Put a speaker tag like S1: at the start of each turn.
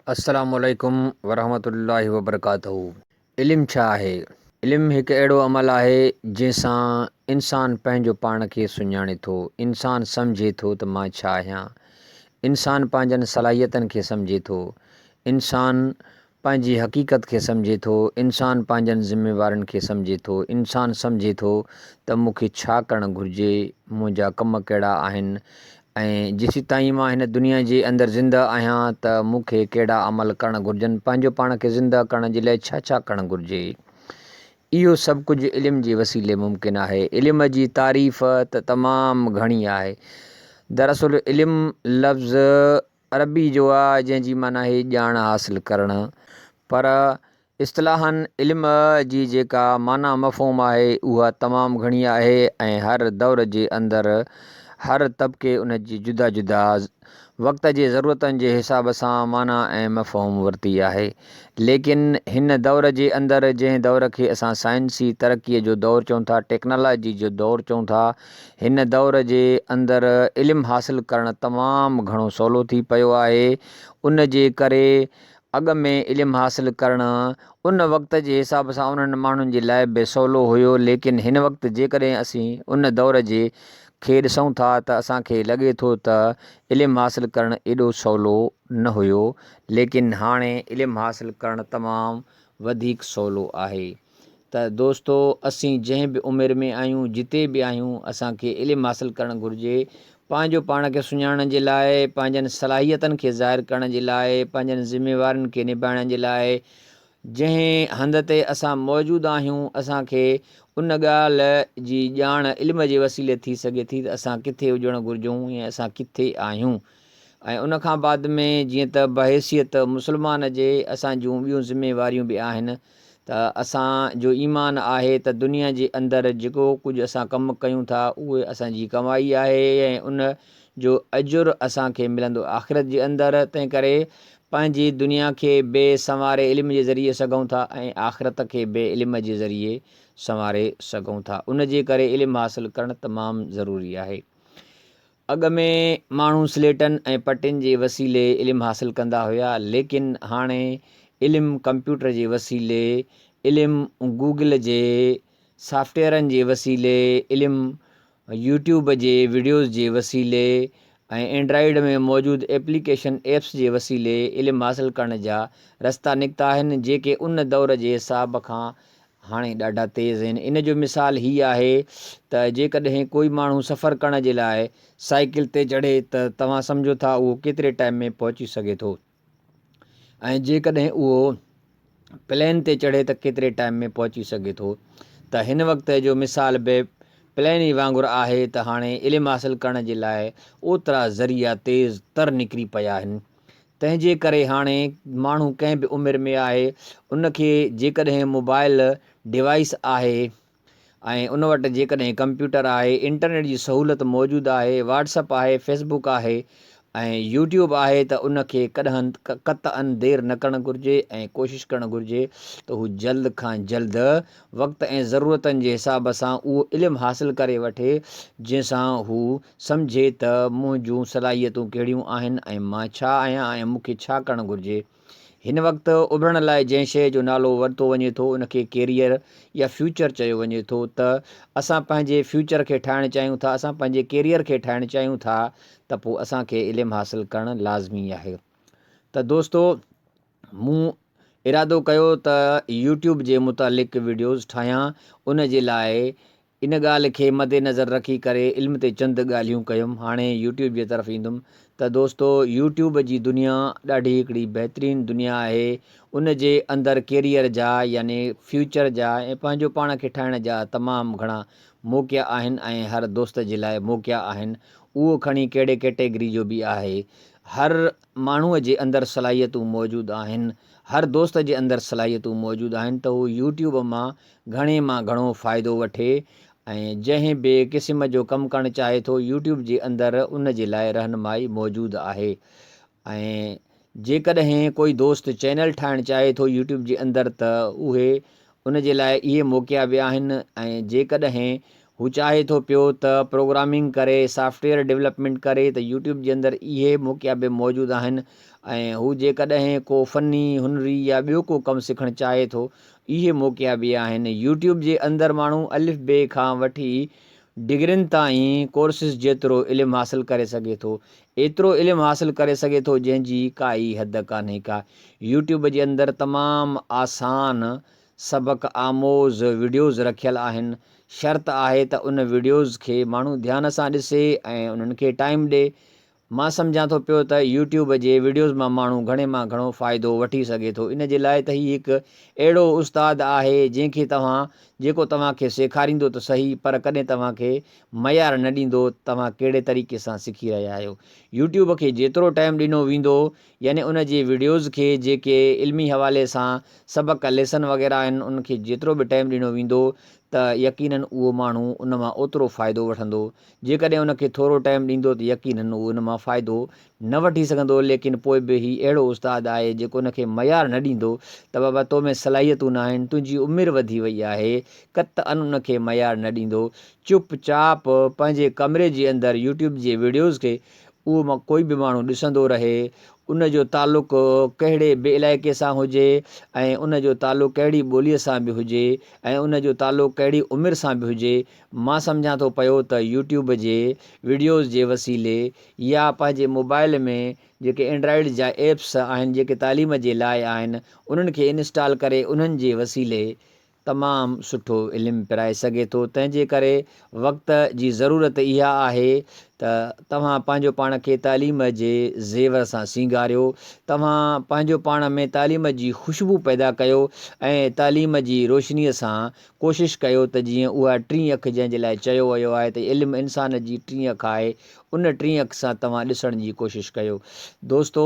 S1: अस्सलामुअलैकुम वरहमतुल्लाहि वबरकातुहू। इल्मु छा आहे? इल्मु हिकु अहिड़ो अमल आहे जंहिंसां इंसान पंहिंजो पाण खे सुञाणे थो, इंसान सम्झे थो त मां छा आहियां, इंसान पंहिंजनि सलाहियतनि खे सम्झे थो, इंसान पंहिंजी हक़ीक़त खे सम्झे थो, इंसान पंहिंजनि ज़िम्मेवारनि खे सम्झे थो, इंसान सम्झे थो त मूंखे छा करणु घुरिजे, मुंहिंजा कम कहिड़ा आहिनि ऐं जेसीं ताईं मां हिन दुनिया जे अंदरि ज़िंदा आहियां त मूंखे कहिड़ा अमल करणु घुरिजनि, पंहिंजो पाण खे ज़िंदा करण जे लाइ छा छा करणु घुरिजे। इहो सभु कुझु इल्म जे वसीले मुमकिन आहे। इल्म जी तारीफ़ त तमामु घणी आहे। दरअसल इल्मु लफ़्ज़ अरबी जो आहे जंहिंजी माना आहे ॼाण हासिलु करणु, पर इस्तिलाहन इल्म जी जेका माना मफ़हूम आहे उहा तमामु घणी आहे ऐं हर दौर जे अंदरि हर तबिके उन जी जुदा जुदा वक़्त जे ज़रूरतनि जे हिसाब सां माना ऐं मफ़हूम वरिती आहे। लेकिन हिन दौर जे अंदरि जंहिं दौर खे असां साइंसी तरक़ीअ जो दौरु चऊं था, टेक्नोलॉजी जो दौरु चऊं था, हिन दौर जे अंदरि इल्मु हासिलु करणु तमामु घणो सवलो थी पियो आहे। उन जे करे अॻ में इल्मु हासिलु करणु उन वक़्त जे हिसाब सां उन्हनि माण्हुनि जे लाइ बि सवलो हुयो, लेकिन हिन वक़्तु जेकॾहिं असीं उन दौर जे खे ॾिसूं था त असांखे लॻे थो त इल्मु हासिलु करणु एॾो सवलो न हुयो, लेकिन हाणे इल्मु हासिलु करणु तमामु वधीक सवलो आहे। त दोस्तो, असीं जंहिं बि उमिरि में आहियूं, जिते बि आहियूं, असांखे इल्मु हासिलु करणु घुरिजे, पंहिंजो पाण खे सुञाणण जे लाइ, पंहिंजनि सलाहियतनि खे ज़ाहिर करण जे लाइ, पंहिंजनि ज़िम्मेवारनि खे निभाइण जे लाइ। जंहिं हंध ते असां मौजूदु आहियूं, असांखे उन ॻाल्हि जी ॼाण इल्म जे वसीले थी सघे थी त असां किथे हुजणु घुरिजूं ऐं असां किथे आहियूं। ऐं उन खां बाद में जीअं त बहैसियत मुस्लमान जे असां जूं ॿियूं ज़िम्मेवारियूं बि आहिनि त असांजो ईमान आहे त दुनिया जे अंदरि जेको कुझु असां कमु कयूं था उहे असांजी कमाई आहे ऐं उन जो अजुरु असांखे मिलंदो आख़िरत जे अंदरि। तंहिं करे पंहिंजी दुनिया खे बे संवारे इल्म जे ज़रिए सघूं था ऐं आख़िरत खे बे इल्म जे ज़रिए संवारे सघूं था। उन जे करे इल्मु हासिलु करणु तमामु ज़रूरी आहे। अॻ में माण्हू स्लेटनि ऐं पटियुनि जे वसीले इल्मु हासिलु कंदा हुया, लेकिन हाणे इल्मु कंप्यूटर जे वसीले, इल्मु गूगल जे सॉफ्टवेयरनि जे वसीले, इल्मु यूट्यूब जे वीडियोज़ जे वसीले ऐं एंड्रॉइड में मौजूदु एप्लीकेशन ऐप्स जे वसीले इल्मु हासिलु करण जा रस्ता निकिता आहिनि, जेके उन दौर जे हिसाब खां हाणे ॾाढा तेज़ आहिनि। इन जो मिसाल हीअ आहे त जेकॾहिं कोई माण्हू सफ़रु करण जे लाइ साइकिल ते चढ़े त तव्हां सम्झो था उहो केतिरे टाइम में पहुची सघे थो, ऐं जेकॾहिं उहो प्लेन ते चढ़े त केतिरे टाइम में पहुची सघे थो। त हिन वक़्त जो मिसाल बि प्लेन ई वांगुरु आहे त हाणे इल्मु हासिलु करण जे लाइ ओतिरा ज़रिया तेज़ तर निकिरी पिया आहिनि। तंहिंजे करे हाणे माण्हू कंहिं बि उमिरि में आहे, उनखे जेकॾहिं मोबाइल डिवाइस आहे ऐं उन वटि जेकॾहिं कंप्यूटर आहे, इंटरनेट जी सहूलियत मौजूदु आहे, व्हाट्सअप आहे, फेसबुक आहे ऐं यूट्यूब आहे, त उनखे क़तअन देरि न करणु घुरिजे ऐं कोशिशि करणु घुरिजे त हू जल्द खां जल्द वक़्त ऐं ज़रूरतनि जे हिसाब सां उहो इल्मु हासिलु करे वठे, जंहिंसां हू सम्झे त मुंहिंजूं सलाहियतूं कहिड़ियूं आहिनि ऐं मां छा आहियां ऐं मूंखे छा करणु घुरिजे। हिन वक़्तु उभरण लाइ जंहिं शइ जो नालो वरितो वञे थो उनखे कैरियर या फ्यूचर चयो वञे थो। त असां पंहिंजे फ्यूचर खे ठाहिणु चाहियूं था, असां पंहिंजे कैरियर खे ठाहिणु चाहियूं था, त पोइ असांखे इल्मु हासिलु करणु लाज़मी आहे। त दोस्तो, मूं इरादो कयो त यूट्यूब जे मुतालिक़ वीडियोज़ ठाहियां। उन जे लाइ इन ॻाल्हि खे मद्देनज़र रखी करे इल्म ते चंद ॻाल्हियूं कयुमि। हाणे यूट्यूब जे तरफ़ ईंदुमि। त दोस्तो, यूट्यूब जी दुनिया ॾाढी हिकिड़ी बहितरीनु दुनिया आहे। उन जे अंदरि कैरियर जा यानी फ्यूचर जा ऐं पंहिंजो पाण खे ठाहिण जा तमामु घणा मौक़िया आहिनि ऐं हर दोस्त जे लाइ मौक़िया आहिनि। उहो खणी कहिड़े कैटेगरी जो बि आहे। हर माण्हूअ जे अंदरि सलाहियतूं मौजूदु आहिनि, हर दोस्त जे अंदरि सलाहियतूं मौजूदु आहिनि, त उहो यूट्यूब मां घणे मां घणो फ़ाइदो वठे ऐं जंहिं बि क़िस्म जो कमु करणु चाहे थो, यूट्यूब जे अंदरि उन जे लाइ रहनुमाई मौजूदु आहे। ऐं जेकॾहिं कोई दोस्त चैनल ठाहिणु चाहे थो यूट्यूब जे अंदरि, त उहे उन जे लाइ इहे मौक़िया बि आहिनि। ऐं जेकॾहिं हू चाहे थो पियो त प्रोग्रामिंग करे, सॉफ्टवेयर डेवलपमेंट करे, त यूट्यूब जे अंदरि इहे मौक़िया बि मौजूदु आहिनि। ऐं हू जेकॾहिं को फ़नी हुनरी या ॿियो को कमु सिखणु चाहे थो, इहे मौक़िया बि आहिनि। यूट्यूब जे अंदरि माण्हू अलिफ़ बे खां वठी डिग्रियुनि ताईं कोर्सिस जेतिरो इल्मु हासिलु करे सघे थो, एतिरो इल्मु हासिलु करे सघे थो जंहिंजी काई हद कान्हे का। यूट्यूब जे अंदरि तमामु आसान सबक़ आमोज़ वीडियोज़ रखियलु आहिनि। शर्त आहे त उन वीडियोज़ खे माण्हू ध्यान सां ॾिसे ऐं उन्हनि खे टाइम ॾिए। मां सम्झां थो पियो त यूट्यूब जे वीडियोज़ मां माण्हू घणे मां घणो फ़ाइदो वठी सघे थो। इन जे लाइ त हीउ हिकु अहिड़ो उस्तादु आहे जंहिंखे जेको तव्हांखे सेखारींदो त सही, पर कॾहिं तव्हांखे मयारु न ॾींदो तव्हां कहिड़े तरीक़े सां सिखी रहिया आहियो। यूट्यूब खे जेतिरो टाइम ॾिनो वेंदो, यानी उन जे वीडियोज़ खे जेके इल्मी हवाले सां सबक़ लेसन वग़ैरह आहिनि, उनखे जेतिरो बि टाइम ॾिनो वेंदो त यकीनन उहो माण्हू उन मां ओतिरो फ़ाइदो वठंदो। जेकॾहिं उनखे थोरो टाइम ॾींदो त यकीनन उहो उन मां फ़ाइदो न वठी सघंदो। लेकिन पोइ बि हीउ अहिड़ो उस्तादु आहे जेको उनखे मयारु न ॾींदो त बाबा तो में सलाहियतूं न आहिनि, तुंहिंजी उमिरि वधी वई आहे, क़तअन उनखे मयारु न ॾींदो। चुपचाप पंहिंजे कमरे जे अंदरि यूट्यूब जे वीडियोज़ खे उहो कोई बि माण्हू ॾिसंदो रहे। उन जो तालुक़ु कहिड़े बि इलाइक़े सां हुजे, ऐं उन जो तालुक़ु कहिड़ी ॿोलीअ सां बि हुजे, ऐं उन जो तालुक़ु कहिड़ी उमिरि सां बि हुजे, मां सम्झां थो पियो त यूट्यूब जे वीडियोज़ जे वसीले या पंहिंजे मोबाइल में जेके एंड्रॉइड जा एप्स आहिनि जेके तालीम जे लाइ आहिनि, उन्हनि खे इंस्टॉल करे उन्हनि जे वसीले तमामु सुठो इल्मु पिराए सघे थो। तंहिंजे करे वक़्त जी ज़रूरत इहा आहे त तव्हां पंहिंजो पाण खे तालीम जे ज़ेवर सां सींगारियो। तव्हां पंहिंजो पाण में तालीम जी ख़ुशबू पैदा कयो ऐं तालीम जी रोशनीअ सां कोशिशि कयो त जीअं उहा टीं अखि जंहिंजे लाइ चयो वियो आहे त इल्मु इंसान जी टीं अखि आहे, उन टीं अखि सां तव्हां ॾिसण जी कोशिशि कयो। दोस्तो,